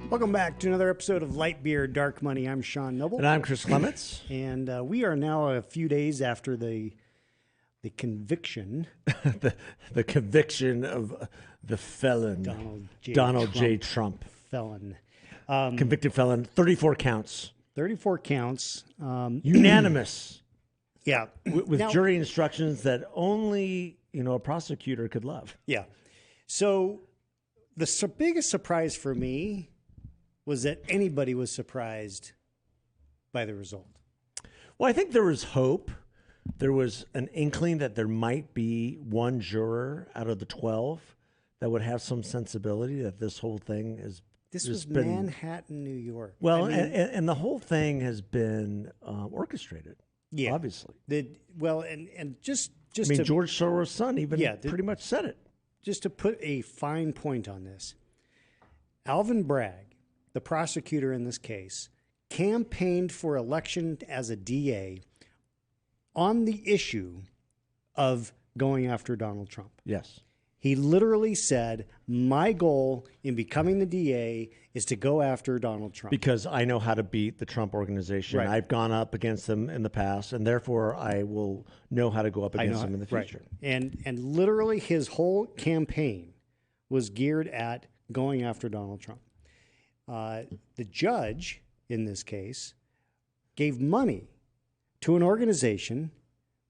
Welcome back to another episode of Light Beer, Dark Money. I'm Sean Noble. And I'm Chris Clements. And we are now a few days after the conviction. the conviction of the felon, Donald J. Trump. Felon. Convicted felon, 34 counts. 34 counts. Unanimous. Yeah. With now, jury instructions that only, a prosecutor could love. Yeah. So the biggest surprise for me was that anybody was surprised by the result. Well, I think there was hope. There was an inkling that there might be one juror out of the 12 that would have some sensibility that this whole thing is. This was Manhattan, New York. Well, and the whole thing has been orchestrated. Yeah, obviously. Just George Soros' son even pretty much said it. Just to put a fine point on this, Alvin Bragg, the prosecutor in this case, campaigned for election as a DA on the issue of going after Donald Trump. Yes. He literally said, my goal in becoming the DA is to go after Donald Trump. Because I know how to beat the Trump organization. Right. I've gone up against them in the past, and therefore I will know how to go up against them in the future. Right. And literally his whole campaign was geared at going after Donald Trump. The judge, in this case, gave money to an organization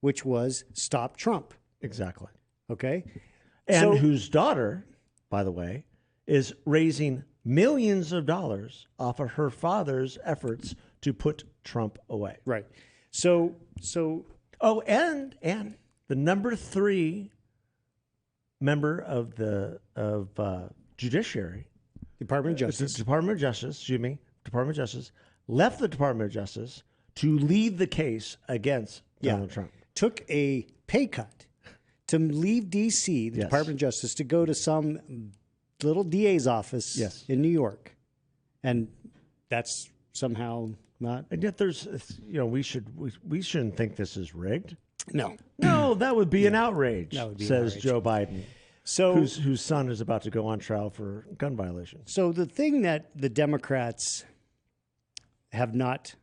which was Stop Trump. Exactly. Okay? And whose daughter, by the way, is raising millions of dollars off of her father's efforts to put Trump away. Right. So. Oh, and the number 3 member of the Judiciary, Department of Justice. Department of Justice left the Department of Justice to lead the case against Donald Trump. Took a pay cut to leave D.C., the Department of Justice, to go to some little DA's office in New York. And that's somehow not. And yet there's, we shouldn't think this is rigged. No, that would be an outrage, says Joe Biden, whose son is about to go on trial for gun violations. So the thing that the Democrats have not,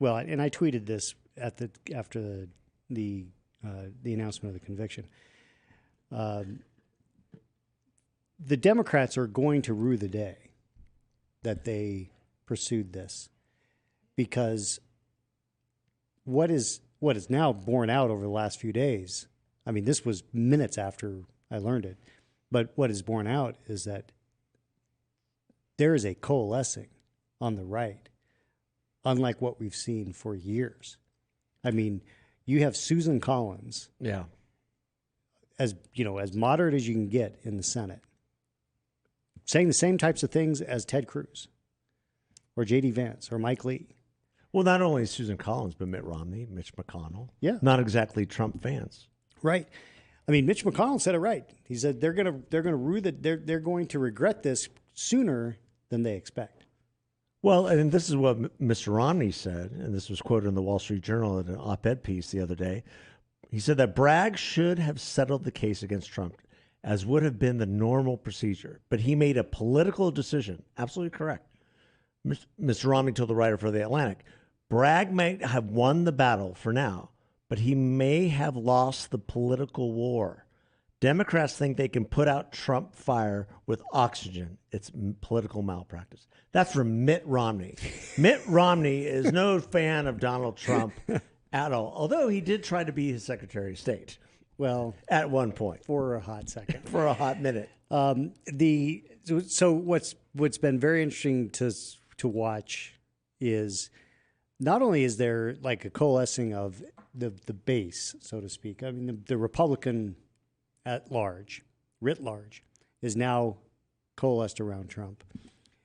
and I tweeted this after the announcement of the conviction. The Democrats are going to rue the day that they pursued this, because what is now borne out over the last few days. I mean, this was minutes after I learned it, but what is borne out is that there is a coalescing on the right, unlike what we've seen for years. I mean, you have Susan Collins, as moderate as you can get in the Senate, saying the same types of things as Ted Cruz or J.D. Vance or Mike Lee. Well, not only Susan Collins, but Mitt Romney, Mitch McConnell. Yeah, not exactly Trump fans, right? I mean, Mitch McConnell said it right. He said they're going to regret this sooner than they expect. Well, and this is what Mr. Romney said, and this was quoted in the Wall Street Journal in an op-ed piece the other day. He said that Bragg should have settled the case against Trump, as would have been the normal procedure, but he made a political decision. Absolutely correct. Mr. Romney told the writer for The Atlantic, Bragg may have won the battle for now, but he may have lost the political war. Democrats think they can put out Trump fire with oxygen. It's political malpractice. That's from Mitt Romney. Mitt Romney is no fan of Donald Trump at all, although he did try to be his Secretary of State. Well, at one point. For a hot second. For a hot minute. So what's been very interesting to watch is not only is there like a coalescing of the base, so to speak. I mean, the Republican writ large, is now coalesced around Trump.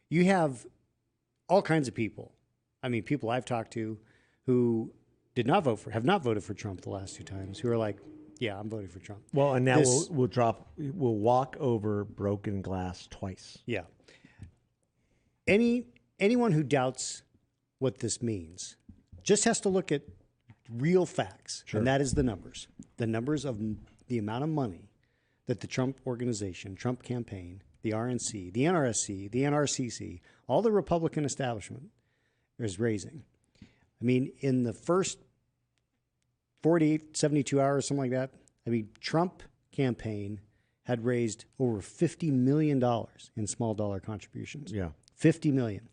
You have all kinds of people. I mean, people I've talked to who have not voted for Trump the last 2 times, who are like, yeah, I'm voting for Trump. Well, and now we'll walk over broken glass twice. Yeah. Anyone who doubts what this means just has to look at real facts, and that is the numbers of the amount of money that the Trump organization, Trump campaign, the RNC, the NRSC, the NRCC, all the Republican establishment is raising. I mean, in the first 48, 72 hours, something like that, I mean, Trump campaign had raised over $50 million in small dollar contributions. Yeah. $50 million.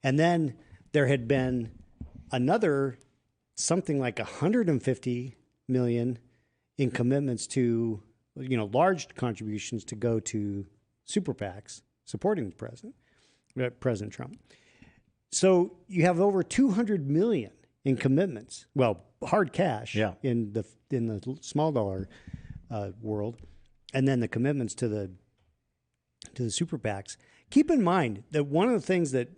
And then there had been another something like $150 million in commitments to, large contributions to go to super PACs supporting President Trump. So you have over $200 million in commitments. Well, hard cash in the small dollar world, and then the commitments to the super PACs. Keep in mind that one of the things that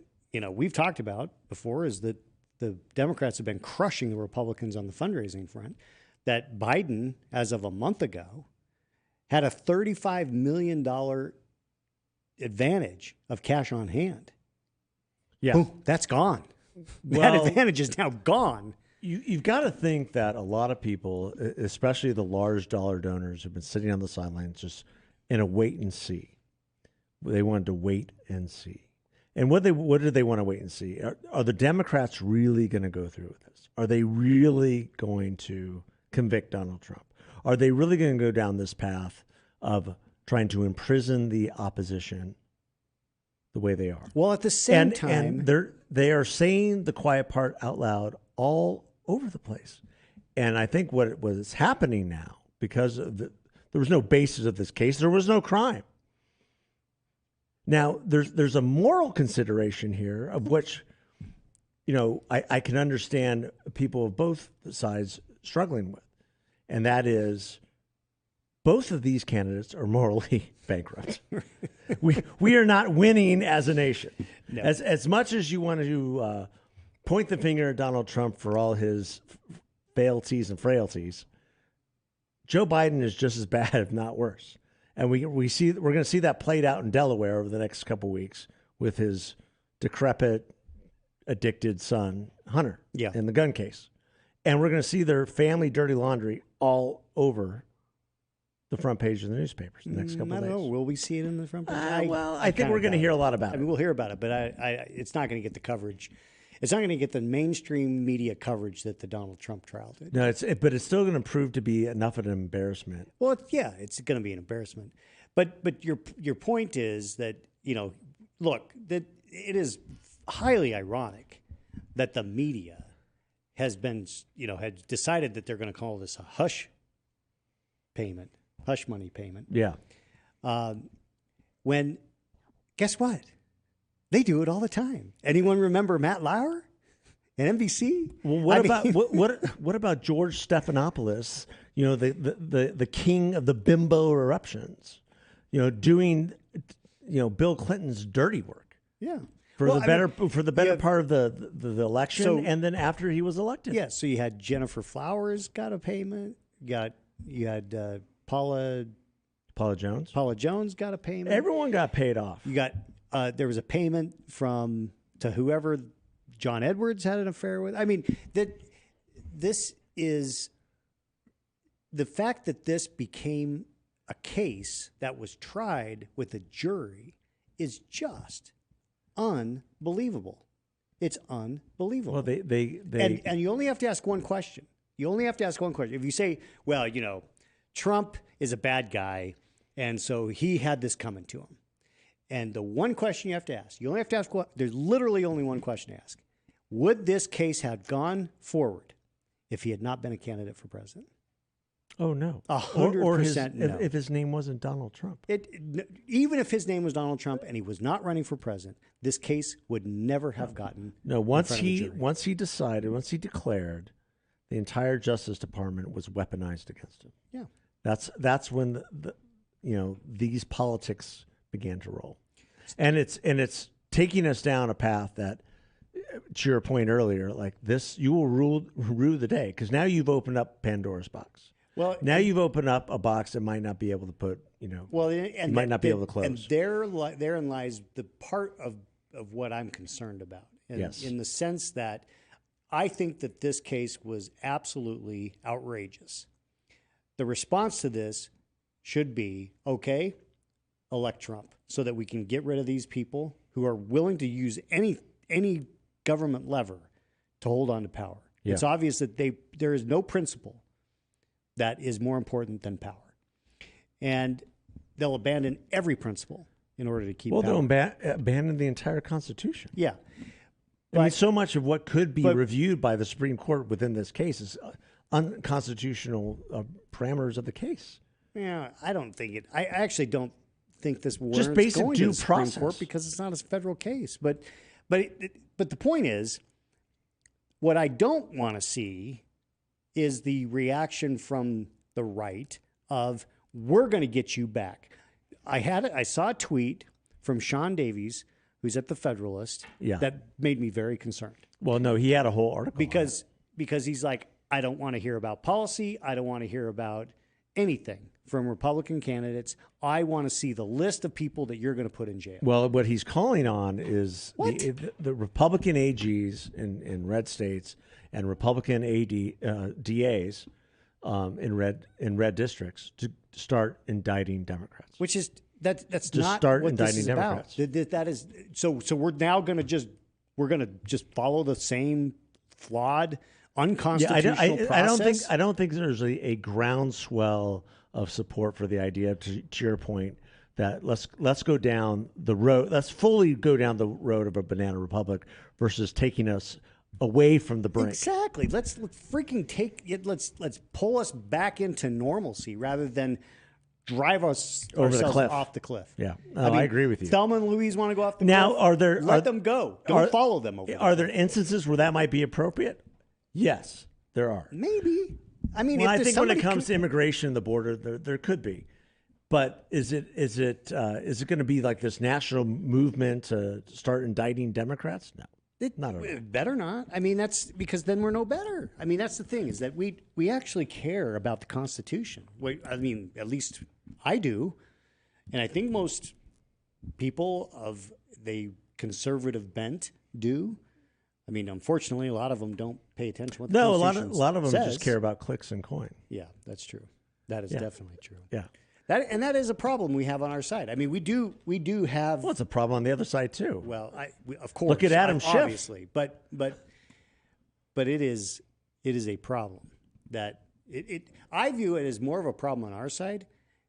we've talked about before is that the Democrats have been crushing the Republicans on the fundraising front. That Biden, as of a month ago, had a $35 million advantage of cash on hand. Yeah, boom, that's gone. That advantage is now gone. You've got to think that a lot of people, especially the large dollar donors, have been sitting on the sidelines just in a wait and see. They wanted to wait and see. And what did they want to wait and see? Are the Democrats really going to go through with this? Are they really going to convict Donald Trump? Are they really going to go down this path of trying to imprison the opposition the way they are? Well, at the same time, and they are saying the quiet part out loud all over the place. And I think what was happening now, because there was no basis of this case, there was no crime. Now, there's a moral consideration here of which, I can understand people of both sides struggling with. And that is, both of these candidates are morally bankrupt. We are not winning as a nation. No. As much as you want to point the finger at Donald Trump for all his failties and frailties, Joe Biden is just as bad, if not worse. And we're going to see that played out in Delaware over the next couple of weeks with his decrepit, addicted son, Hunter, in the gun case. And we're going to see their family dirty laundry all over the front page of the newspapers the next couple of days. I don't know. Will we see it in the front page? I think we're going to hear a lot about it. I mean, we'll hear about it, but it's not going to get the coverage. It's not going to get the mainstream media coverage that the Donald Trump trial did. No, but it's still going to prove to be enough of an embarrassment. Well, it's going to be an embarrassment. But your point is that, look, that it is highly ironic that the media has been, had decided that they're going to call this a hush money payment. Yeah. When, guess what? They do it all the time. Anyone remember Matt Lauer and NBC? Well, what about George Stephanopoulos? The king of the bimbo eruptions. Doing Bill Clinton's dirty work. Yeah. For the better part of the election, and then after he was elected. Yeah. So you had Jennifer Flowers got a payment. You had Paula Jones. Paula Jones got a payment. Everyone got paid off. You got there was a payment to whoever John Edwards had an affair with. I mean, this is the fact that this became a case that was tried with a jury is just unbelievable. It's unbelievable. Well, they and you only have to ask one question. If you say, well, Trump is a bad guy, and so he had this coming to him. And the one question you have to ask, there's literally only one question to ask. Would this case have gone forward if he had not been a candidate for president? Oh, no. 100% no. If his name wasn't Donald Trump. Even if his name was Donald Trump and he was not running for president, this case would never have gotten once he declared, the entire Justice Department was weaponized against him. Yeah. That's when these politics began to roll. And it's taking us down a path that, to your point earlier, like this, you will rue the day, because now you've opened up Pandora's box. Well, now you've opened up a box that might not be able to put, might not be able to close. And therein lies the part of what I'm concerned about. In the sense that I think that this case was absolutely outrageous. The response to this should be, okay, elect Trump so that we can get rid of these people who are willing to use any government lever to hold on to power. Yeah. It's obvious that there is no principle that is more important than power. And they'll abandon every principle in order to keep power. They'll abandon the entire Constitution. Yeah. I mean, so much of what could be reviewed by the Supreme Court within this case is unconstitutional parameters of the case. Yeah, I don't think it. I actually don't think this warrants Just basic going due to the Supreme process. Court because it's not a federal case. But the point is, what I don't want to see is the reaction from the right of we're going to get you back. I saw a tweet from Sean Davies, who's at the Federalist, that made me very concerned. Well, no, he had a whole article because he's like, I don't want to hear about policy. I don't want to hear about anything from Republican candidates. I want to see the list of people that you're going to put in jail. Well, what he's calling on is the Republican AGs in red states and Republican DAs in red districts to start indicting Democrats. Which is that's to not start what indicting this is Democrats. about. That is so we're now going to just follow the same flawed, unconstitutional process. I don't think there's a groundswell of support for the idea. To your point, that let's go down the road. Let's fully go down the road of a banana republic versus taking us away from the brink. Exactly. Let's freaking take it. Let's pull us back into normalcy rather than drive us over the cliff. Off the cliff. Yeah, I agree with you. Thelma and Louise want to go off the now, cliff. Let them go. Don't follow them over. Are there instances where that might be appropriate? Yes, there are. Maybe. I mean, I think when it comes to immigration and the border, there could be. But is it going to be like this national movement to start indicting Democrats? No. Not at all. Better not. I mean, that's because then we're no better. I mean, that's the thing is that we actually care about the Constitution. I mean, at least I do. And I think most people of the conservative bent do. I mean, unfortunately, a lot of them don't pay attention to what the Constitution a lot of them says. just care about clicks and coin. Yeah, that's true. That is definitely true. Yeah. That is a problem we have on our side. I mean, we do have. Well, it's a problem on the other side too. Well, of course. Look at Adam Schiff. Obviously, but it is a problem that I view it as more of a problem on our side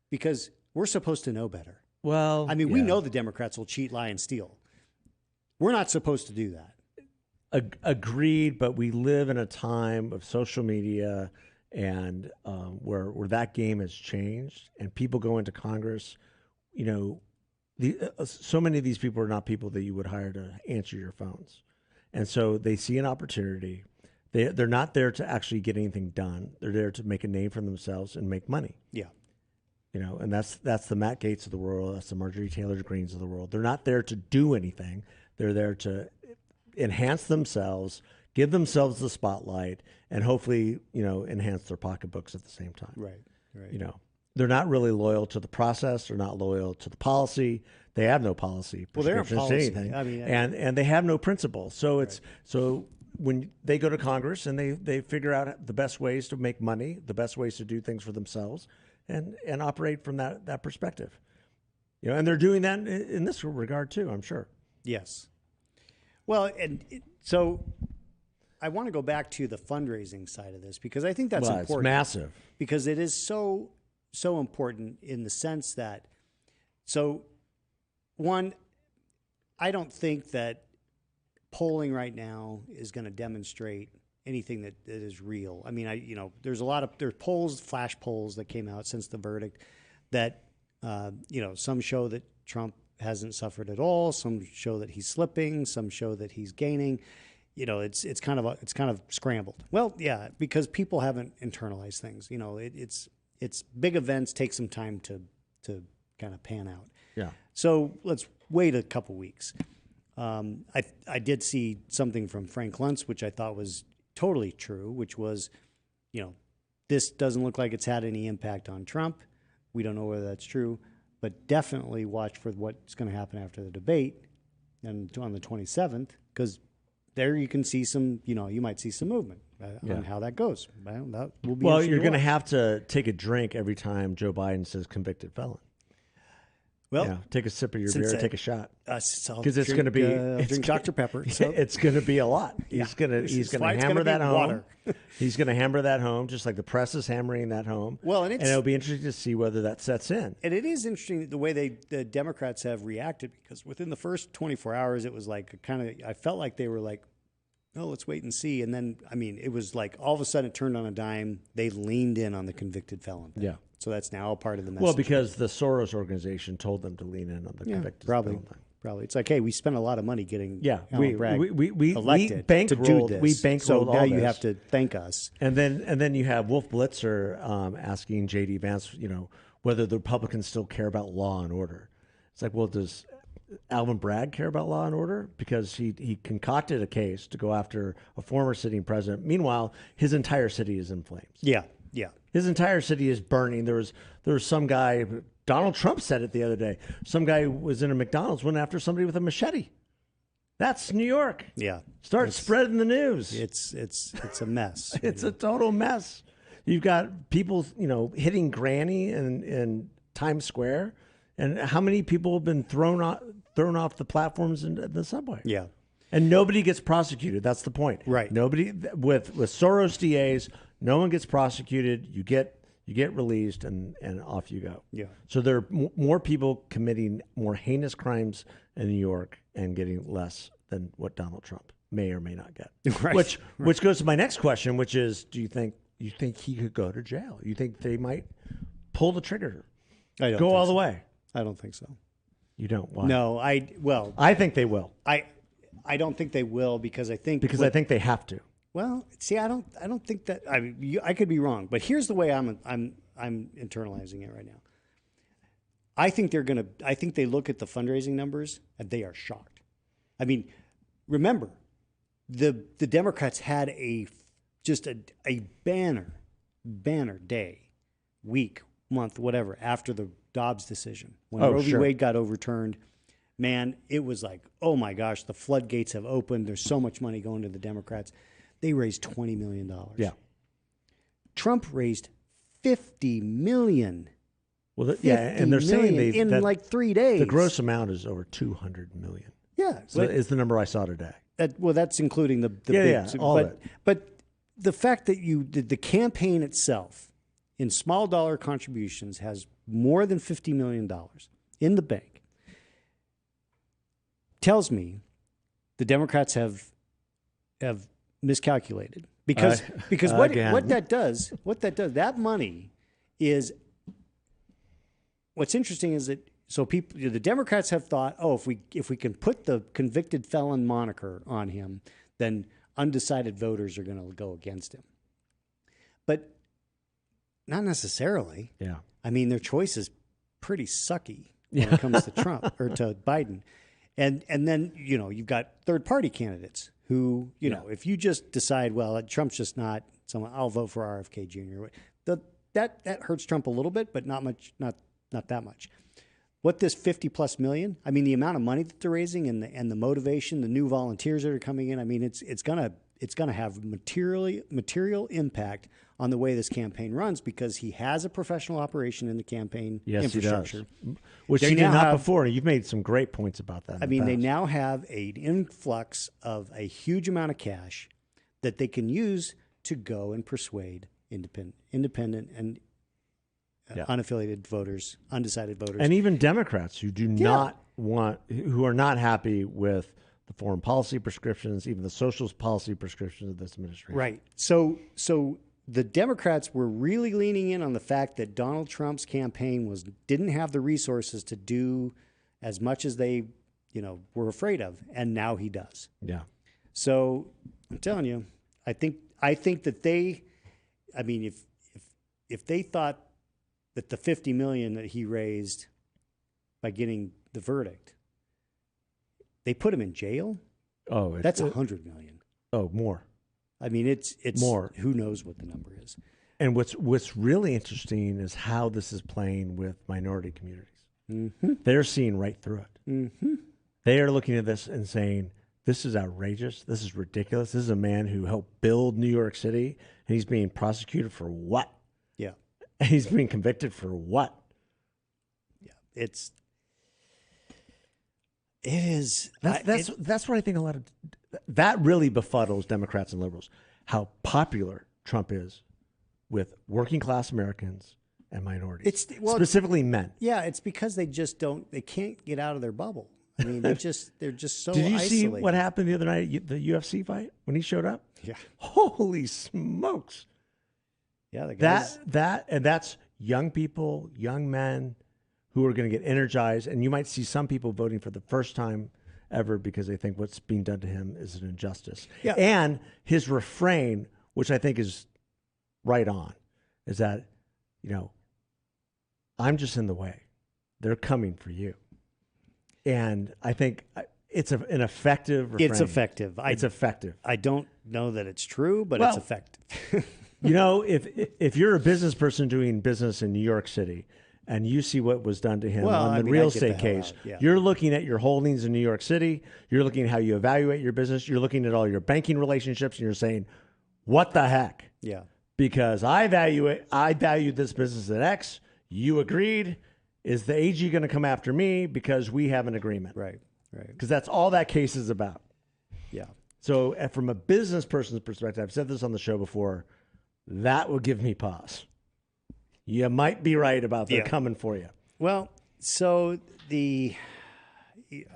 because we're supposed to know better. Well, I mean, we know the Democrats will cheat, lie, and steal. We're not supposed to do that. Agreed, but we live in a time of social media and where that game has changed, and people go into Congress. You know, so many of these people are not people that you would hire to answer your phones, and so they see an opportunity. They're not there to actually get anything done. They're there to make a name for themselves and make money. Yeah. You know, and that's the Matt Gaetz of the world. That's the Marjorie Taylor Greens of the world. They're not there to do anything. They're there to enhance themselves, give themselves the spotlight, and hopefully, you know, enhance their pocketbooks at the same time. Right. You know, they're not really loyal to the process. They're not loyal to the policy. They have no policy. Well, they're prescriptions to anything. I mean, and they have no principles. So so when they go to Congress and they figure out the best ways to make money, the best ways to do things for themselves, and operate from that perspective. You know, and they're doing that in this regard too, I'm sure. Yes. Well, so I want to go back to the fundraising side of this because I think that's important. It's massive. Because it is so important in the sense that, one, I don't think that polling right now is going to demonstrate anything that is real. I mean, there's polls, flash polls that came out since the verdict that, some show that Trump hasn't suffered at all. Some show that he's slipping. Some show that he's gaining. You know, it's kind of scrambled. Well, yeah, because people haven't internalized things. You know, it's big events take some time to kind of pan out. Yeah. So let's wait a couple weeks. I did see something from Frank Luntz, which I thought was totally true, which was, this doesn't look like it's had any impact on Trump. We don't know whether that's true. But definitely watch for what's going to happen after the debate and on the 27th, because there you can see some, you might see some movement on how that goes. That will be you're going to have to take a drink every time Joe Biden says convicted felon. Well, take a sip of your since beer, take a shot. Because it's going to be drink Dr. Pepper. So. It's going to be a lot. He's going to hammer that home. Water. He's going to hammer that home, just like the press is hammering that home. Well, and it'll be interesting to see whether that sets in. And it is interesting the way the Democrats have reacted, because within the first 24 hours, it was like I felt like they were like, oh, let's wait and see. And then, I mean, it was like all of a sudden it turned on a dime. They leaned in on the convicted felon thing. Yeah. So that's now a part of the message. Well, because the Soros organization told them to lean in on the convicted felon thing. Probably. It's like, hey, we spent a lot of money getting we elected bankrolled, to do this. We bankrolled so all now this. You have to thank us. And then you have Wolf Blitzer asking J.D. Vance, whether the Republicans still care about law and order. It's like, well, does Alvin Bragg care about law and order? Because he concocted a case to go after a former sitting president. Meanwhile, his entire city is in flames. Yeah. His entire city is burning. There was some guy, Donald Trump said it the other day. Some guy was in a McDonald's, went after somebody with a machete. That's New York. Yeah. Start spreading the news. It's a mess. It's a total mess. You've got people, hitting Granny in Times Square. And how many people have been thrown off the platforms in the subway? Yeah. And nobody gets prosecuted. That's the point. Right. Nobody with Soros DAs, no one gets prosecuted. You get released and off you go. Yeah. So there are more people committing more heinous crimes in New York and getting less than what Donald Trump may or may not get. Right. Which goes to my next question, which is, do you think he could go to jail? You think they might pull the trigger? I don't go think all so. the way. I don't think so. You don't? Why? No, I think they will. I don't think they will because I think they have to. Well, see, I don't think that. I could be wrong, but here's the way I'm internalizing it right now. I think they look at the fundraising numbers and they are shocked. I mean, remember, the Democrats had just a banner day, week, month, whatever after the Dobbs decision when Roe v. Wade got overturned. Man, it was like, oh my gosh, the floodgates have opened. There's so much money going to the Democrats. They raised $20 million. Yeah. Trump raised $50 million. Well, and they're saying in like 3 days. The gross amount is over $200 million. Yeah. So is the number I saw today. That's including the big, all of it. But the fact that the campaign itself in small dollar contributions has more than $50 million in the bank tells me the Democrats have miscalculated because what that does, that money is, what's interesting is that the Democrats have thought, oh, if we can put the convicted felon moniker on him, then undecided voters are going to go against him. But not necessarily. Yeah. I mean, their choice is pretty sucky when it comes to Trump or to Biden. And then, you've got third party candidates who, if you just decide, well, Trump's just not someone, I'll vote for RFK Jr. That hurts Trump a little bit, but not much, not that much. What this 50 plus million, I mean, the amount of money that they're raising and the motivation, the new volunteers that are coming in, I mean, it's gonna have material impact on the way this campaign runs because he has a professional operation in the campaign infrastructure. He does. Which he did not before. You've made some great points about that. I mean, they now have an influx of a huge amount of cash that they can use to go and persuade independent and unaffiliated voters, undecided voters. And even Democrats who who are not happy with the foreign policy prescriptions, even the social policy prescriptions of this administration. Right. So the Democrats were really leaning in on the fact that Donald Trump's campaign didn't have the resources to do as much as they, were afraid of, and now he does. Yeah. So I'm telling you, I think that if they thought that the $50 million that he raised by getting the verdict, they put him in jail. Oh, that's $100 million. Oh, more. I mean, it's more. Who knows what the number is? And what's really interesting is how this is playing with minority communities. Mm-hmm. They're seeing right through it. Mm-hmm. They are looking at this and saying, "This is outrageous. This is ridiculous. This is a man who helped build New York City, and he's being prosecuted for what? Yeah, and he's being convicted for what? Yeah, it's It is. That's what I think a lot of that really befuddles Democrats and liberals. How popular Trump is with working class Americans and minorities, specifically men. Yeah, it's because they can't get out of their bubble. I mean, they're just so. Did you isolated. see what happened the other night? The UFC fight when he showed up. Yeah. Holy smokes! Yeah, the guys. That's young people, young men who are going to get energized, and you might see some people voting for the first time ever because they think what's being done to him is an injustice. Yeah. And his refrain, which I think is right on, is that, I'm just in the way. They're coming for you. And I think it's an effective refrain. It's effective. It's effective. I don't know that it's true, but it's effective. If you're a business person doing business in New York City and you see what was done to him on the real estate case, you're looking at your holdings in New York City. You're looking at how you evaluate your business. You're looking at all your banking relationships, and you're saying, what the heck? Yeah. Because I valued this business at X. You agreed. Is the AG going to come after me because we have an agreement? Right. Because that's all that case is about. Yeah. So from a business person's perspective, I've said this on the show before, that will give me pause. You might be right about they're coming for you. Well, so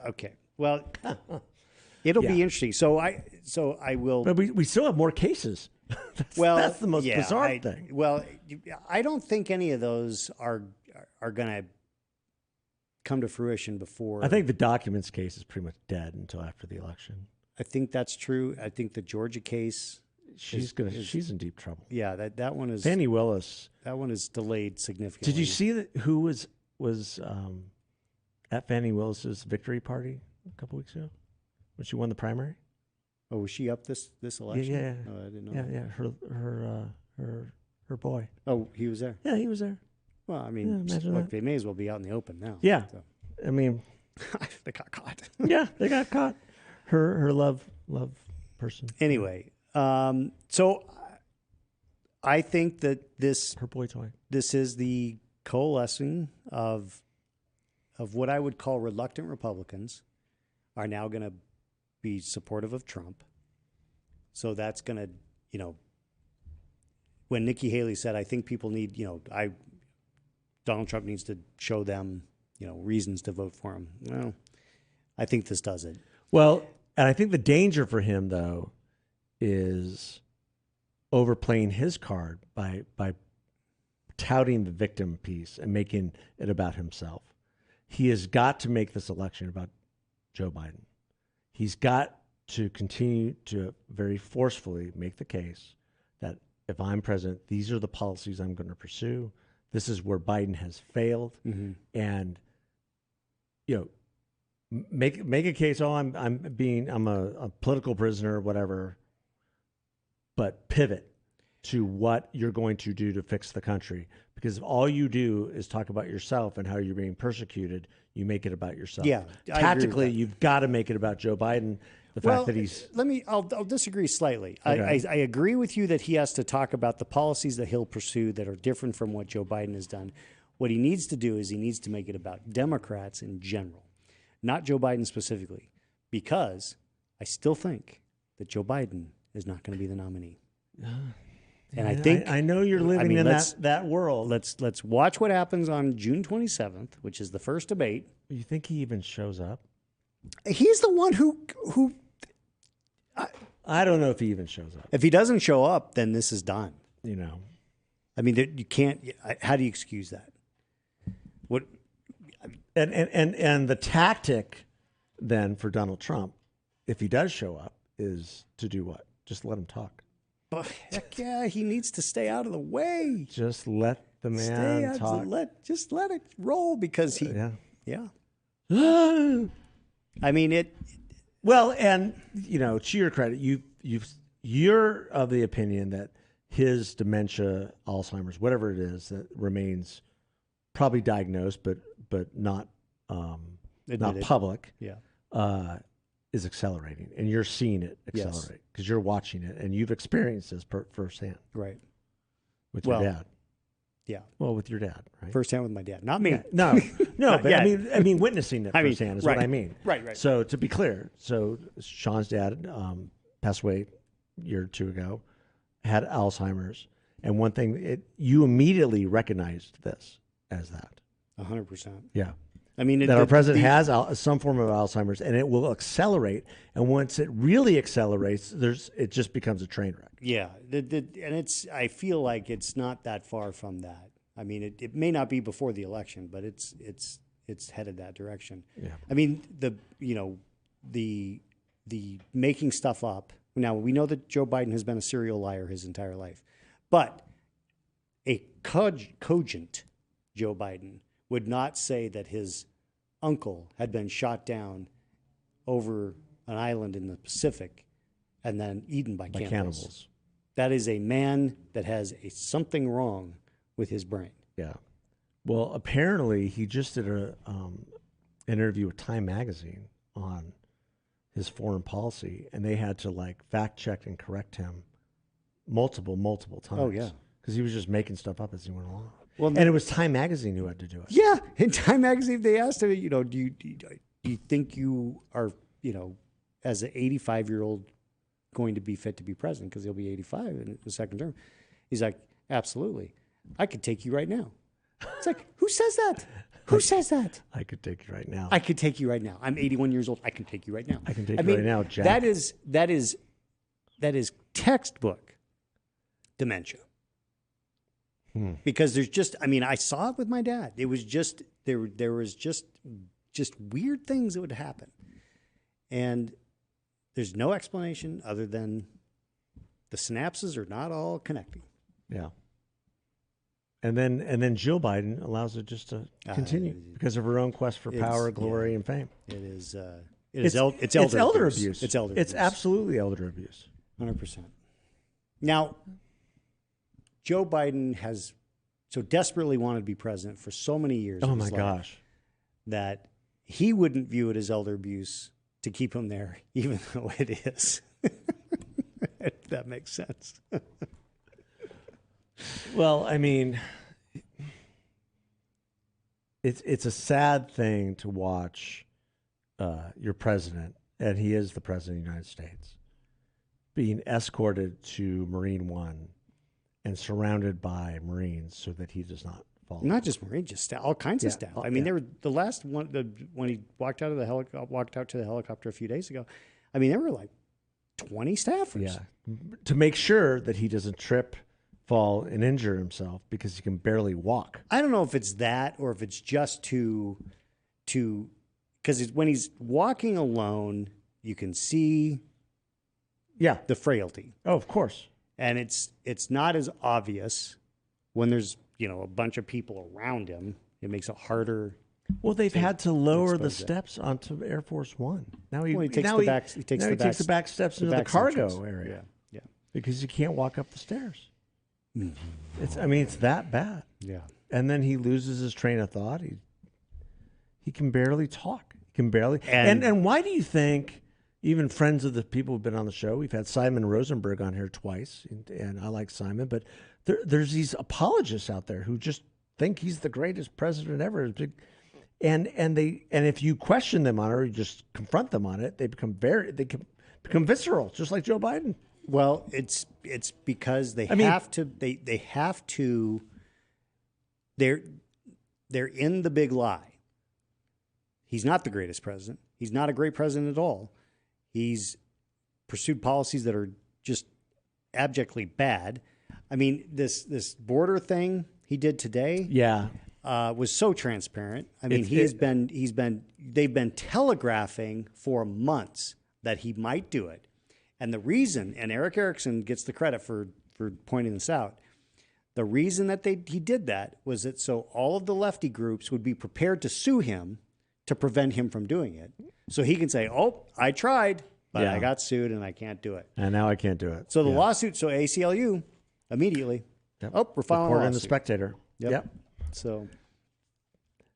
okay. Well, it'll be interesting. So I will. But we still have more cases. That's the most bizarre thing. Well, I don't think any of those are going to come to fruition before. I think the documents case is pretty much dead until after the election. I think that's true. I think the Georgia case. She's in deep trouble. Yeah, that one is. Fannie Willis. That one is delayed significantly. Did you see who was at Fannie Willis's victory party a couple weeks ago when she won the primary? Oh, was she up this election? Yeah. Oh, I didn't know. Yeah. Her boy. Oh, he was there. Yeah, he was there. Well, I mean, look, they may as well be out in the open now. Yeah. So. I mean, they got caught. Yeah, they got caught. Her love person. Anyway. So I think that her boy toy. This is the coalescing of what I would call reluctant Republicans are now going to be supportive of Trump. So that's going to, when Nikki Haley said, I think people need, Donald Trump needs to show them, reasons to vote for him. Well, I think this does it. Well, and I think the danger for him, though, is overplaying his card by touting the victim piece and making it about himself. He has got to make this election about Joe Biden. He's got to continue to very forcefully make the case that if I'm president, these are the policies I'm going to pursue. This is where Biden has failed. Mm-hmm. And, make a case, I'm a political prisoner, whatever. But pivot to what you're going to do to fix the country. Because if all you do is talk about yourself and how you're being persecuted, you make it about yourself. Yeah, tactically, you've got to make it about Joe Biden. The fact that he's I'll disagree slightly. Okay. I agree with you that he has to talk about the policies that he'll pursue that are different from what Joe Biden has done. What he needs to do is he needs to make it about Democrats in general, not Joe Biden specifically, because I still think that Joe Biden is not going to be the nominee. And I think I know you're living in that world. Let's watch what happens on June 27th, which is the first debate. You think he even shows up? He's the one who I don't know if he even shows up. If he doesn't show up, then this is done. I mean, you can't. How do you excuse that? What? And the tactic then for Donald Trump, if he does show up, is to do what? Just let him talk. But heck yeah, he needs to stay out of the way. Just let the man talk. Just let it roll because he. Yeah. I mean it. Well, and to your credit, you're of the opinion that his dementia, Alzheimer's, whatever it is, that remains probably diagnosed, but not public. Yeah. Is accelerating, and you're seeing it accelerate because you're watching it, and you've experienced this firsthand, right? With your dad. Yeah. Well, with your dad, right? Firsthand with my dad. Not me. No, no, but yet. I mean, witnessing it firsthand is right. what I mean. Right. So to be clear, so Sean's dad passed away a year or two ago, had Alzheimer's, and one thing you immediately recognized this as that. 100%. Yeah. I mean, that our president has some form of Alzheimer's, and it will accelerate. And once it really accelerates, it just becomes a train wreck. Yeah, and I feel like it's not that far from that. I mean, it may not be before the election, but it's headed that direction. Yeah. I mean, the making stuff up. Now we know that Joe Biden has been a serial liar his entire life, but a cogent Joe Biden would not say that his uncle had been shot down over an island in the Pacific and then eaten by cannibals. That is a man that has something wrong with his brain. Yeah. Well, apparently he just did an interview with Time Magazine on his foreign policy, and they had to fact check and correct him multiple times. Oh, yeah. Because he was just making stuff up as he went along. Well, and it was Time Magazine who had to do it. Yeah, in Time Magazine, they asked him, do you think you are, as an 85-year-old, going to be fit to be president because he'll be 85 in the second term? He's like, absolutely. I could take you right now. It's like, who says that? Who says that? I could take you right now. I could take you right now. I'm 81 years old. I can take you right now. I can take you right now, Jack. That is textbook dementia. Because there's just, I saw it with my dad. It was just, there was just weird things that would happen. And there's no explanation other than the synapses are not all connecting. Yeah. And then Jill Biden allows it just to continue because of her own quest for power, glory, and fame. It's elder abuse. It's elder abuse. It's absolutely elder abuse. 100%. Now, Joe Biden has so desperately wanted to be president for so many years. Oh my gosh. That he wouldn't view it as elder abuse to keep him there, even though it is. If that makes sense. Well, I mean, it's a sad thing to watch your president, and he is the president of the United States, being escorted to Marine One and surrounded by Marines so that he does not fall. Not just Marines, just all kinds of staff. I mean, there were the last one when he walked out to the helicopter a few days ago. I mean, there were like 20 staffers. Yeah, to make sure that he doesn't trip, fall, and injure himself because he can barely walk. I don't know if it's that or if it's just to because when he's walking alone, you can see the frailty. Oh, of course. And it's not as obvious when there's, a bunch of people around him. It makes it harder. Well, they've had to lower the steps onto Air Force One. Now he takes the back steps into the cargo area. Yeah. Because he can't walk up the stairs. It's that bad. Yeah. And then he loses his train of thought. He can barely talk. He can barely. And why do you think even friends of the people who've been on the show, we've had Simon Rosenberg on here twice, and I like Simon, but there's these apologists out there who just think he's the greatest president ever. And if you question them on it or you just confront them on it, they become visceral, just like Joe Biden. Well, it's because they're in the big lie. He's not the greatest president. He's not a great president at all. He's pursued policies that are just abjectly bad. I mean, this border thing he did today, was so transparent. I mean, they've been telegraphing for months that he might do it. And the reason, and Eric Erickson gets the credit for pointing this out, the reason that he did that was that so all of the lefty groups would be prepared to sue him to prevent him from doing it. So he can say, oh, I tried, but I got sued and I can't do it. And now I can't do it. So the lawsuit, so ACLU immediately, we're filing a lawsuit. In the Spectator. Yep. So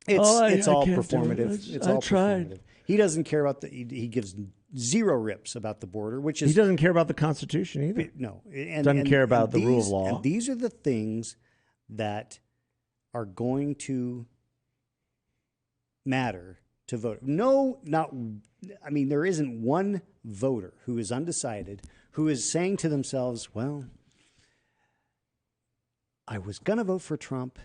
it's all performative. It's all performative. He doesn't care about he gives zero rips about the border, which is... He doesn't care about the Constitution either. No. Doesn't care about the rule of law. And these are the things that are going to matter to vote. No, not, I mean, there isn't one voter who is undecided who is saying to themselves, well, I was going to vote for Trump,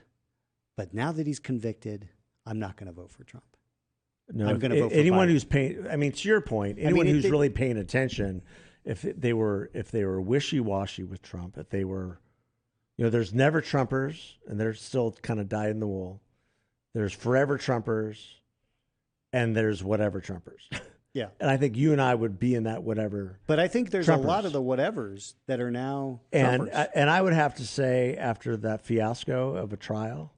but now that he's convicted, I'm not going to vote for Trump. No, I'm going to vote for anyone Biden. who's paying. I mean, to your point, anyone who's really paying attention, if they were wishy-washy with Trump, if they were, there's never Trumpers, and they're still kind of dyed in the wool. There's forever Trumpers, and there's whatever Trumpers. Yeah, and I think you and I would be in that whatever. But I think there's Trumpers. a lot of the whatevers that are now and Trumpers. and I would have to say, after that fiasco of a trial,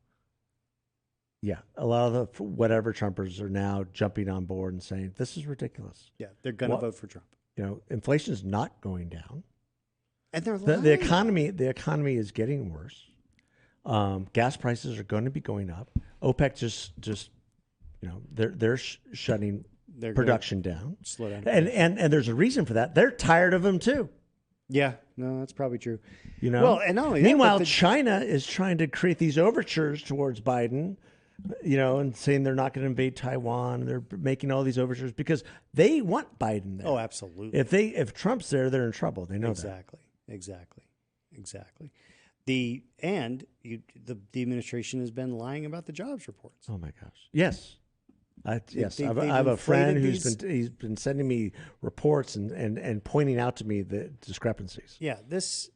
yeah, a lot of the whatever Trumpers are now jumping on board and saying this is ridiculous. Yeah, they're going to vote for Trump. Inflation is not going down, and they're the economy is getting worse. Gas prices are going to be going up. OPEC just they're shutting production down. Slow down. And there's a reason for that. They're tired of them too. Yeah, no, that's probably true. Well, and not only meanwhile, that, China is trying to create these overtures towards Biden, and saying they're not going to invade Taiwan. They're making all these overtures because they want Biden there. Oh, absolutely. If Trump's there, they're in trouble. They know exactly. The administration has been lying about the jobs reports. Oh my gosh. Yes. I have a friend he's been sending me reports and pointing out to me the discrepancies. Yeah, this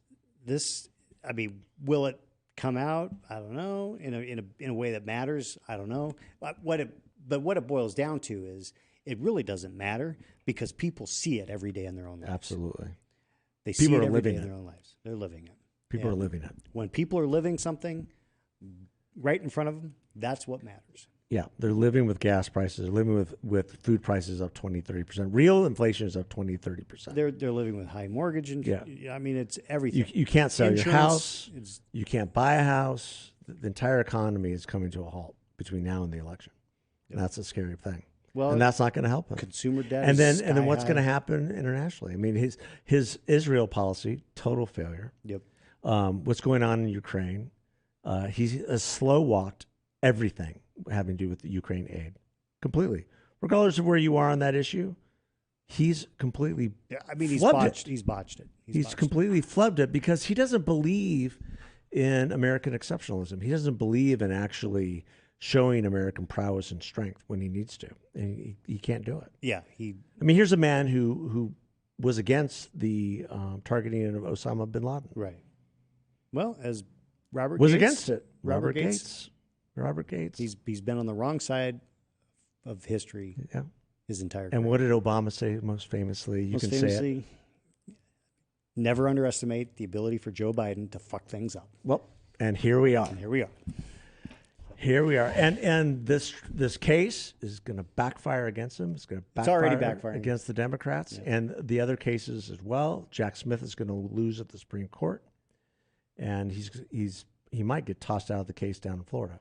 I mean, will it come out? I don't know. In a way that matters, I don't know. But what it boils down to is it really doesn't matter because people see it every day in their own lives. Absolutely. They see it every day in their own lives. They're living it. People are living it. When people are living something right in front of them, that's what matters. Yeah, they're living with gas prices. They're living with food prices up 20, 30%. Real inflation is up 20, 30%. They're living with high mortgage. And I mean, it's everything. You can't sell your house. It's, you can't buy a house. The entire economy is coming to a halt between now and the election. And that's a scary thing. Well, and that's not going to help him. Consumer debt. And then what's going to happen internationally? I mean, his Israel policy, total failure. Yep. What's going on in Ukraine? He has slow walked everything having to do with the Ukraine aid completely, regardless of where you are on that issue. He's completely. Yeah, I mean, he's botched it. He's completely flubbed it because he doesn't believe in American exceptionalism. He doesn't believe in actually showing American prowess and strength when he needs to, and he can't do it. Yeah, I mean, here's a man who was against the targeting of Osama bin Laden. Right. Well, as Robert was Gates, against it. Robert Gates. He's been on the wrong side of history. Yeah. His entire career. And what did Obama say most famously? Say it. Never underestimate the ability for Joe Biden to fuck things up. Well, and here we are. And this case is going to backfire against him. It's going to backfire against the Democrats and the other cases as well. Jack Smith is going to lose at the Supreme Court, and he might get tossed out of the case down in Florida.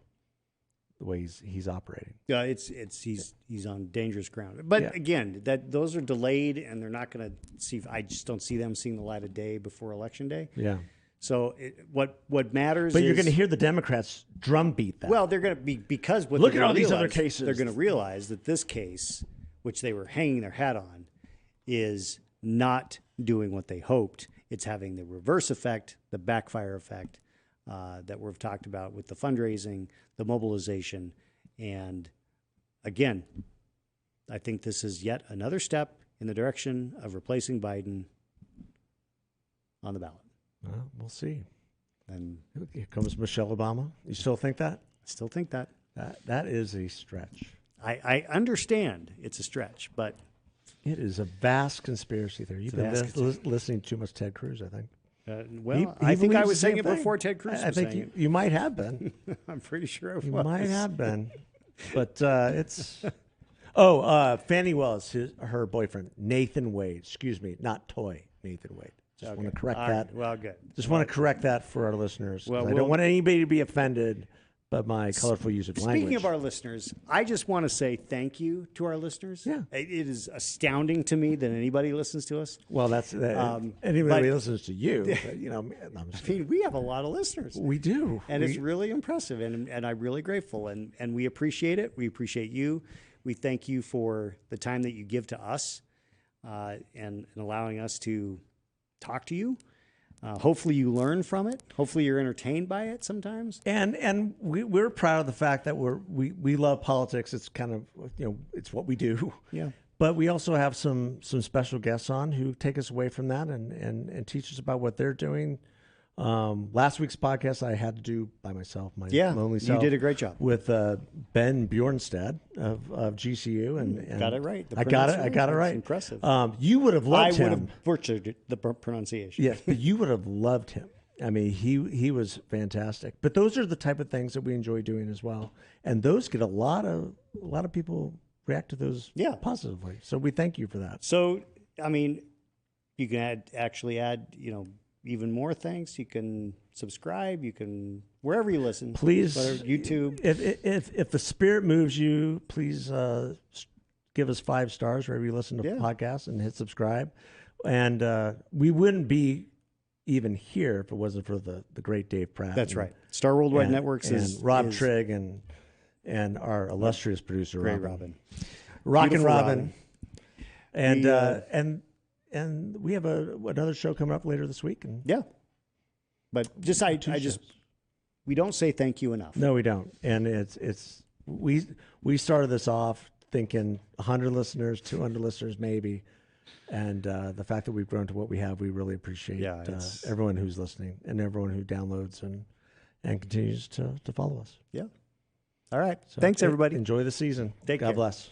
The way he's operating. Yeah, he's on dangerous ground. But again, those are delayed, and they're not going to see. I just don't see them seeing the light of day before Election Day. Yeah. So what matters? But you're going to hear the Democrats drumbeat that. Well, they're going to be because look at all these other cases. They're going to realize that this case, which they were hanging their hat on, is not doing what they hoped. It's having the reverse effect, the backfire effect. That we've talked about with the fundraising, the mobilization, and again, I think this is yet another step in the direction of replacing Biden on the ballot. Well, we'll see. And here comes Michelle Obama. You still think that? I still think that. That is a stretch. I understand it's a stretch, but it is a vast conspiracy theory. You've been listening to too much Ted Cruz, I think. I think I was saying it before Ted Cruz was saying it. You might have been. I'm pretty sure I was. You might have been. But it's... Oh, Fannie Wells, her boyfriend, Nathan Wade. Excuse me, not Toy, Nathan Wade. Just want to correct that. Well, good. Just want to correct that for our listeners. I don't want anybody to be offended but my colorful use of language. Speaking of our listeners, I just want to say thank you to our listeners. Yeah. It is astounding to me that anybody listens to us. Well, that's anybody listens to you. But, you know, I'm just I mean, we have a lot of listeners. We do. And it's really impressive, and I'm really grateful, and we appreciate it. We appreciate you. We thank you for the time that you give to us and allowing us to talk to you. Hopefully you learn from it. Hopefully you're entertained by it sometimes. And we're proud of the fact that we love politics. It's kind of, you know, it's what we do. Yeah. But we also have some special guests on who take us away from that and teach us about what they're doing. Last week's podcast I had to do by myself, my lonely self. You did a great job with Ben Bjornstad of GCU, and got it right. I got it right. Impressive. You would have loved him. I would have butchered the pronunciation. Yes, but you would have loved him. I mean, he was fantastic. But those are the type of things that we enjoy doing as well, and those get a lot of people react to those positively. So we thank you for that. So I mean, you can actually add even more things. You can subscribe. You can wherever you listen. Please, whether YouTube. If the spirit moves you, please give us 5 stars wherever you listen to podcasts and hit subscribe. And we wouldn't be even here if it wasn't for the great Dave Pratt. That's right. Star Worldwide Networks and is Rob Trigg and our illustrious producer Robin. Rockin' Robin. And we have another show coming up later this week. And but we don't say thank you enough. No, we don't. And we started this off thinking 100 listeners, 200 listeners maybe. And the fact that we've grown to what we have, we really appreciate everyone who's listening and everyone who downloads and continues to follow us. Yeah. All right. So thanks, everybody. Enjoy the season. Take care. God bless.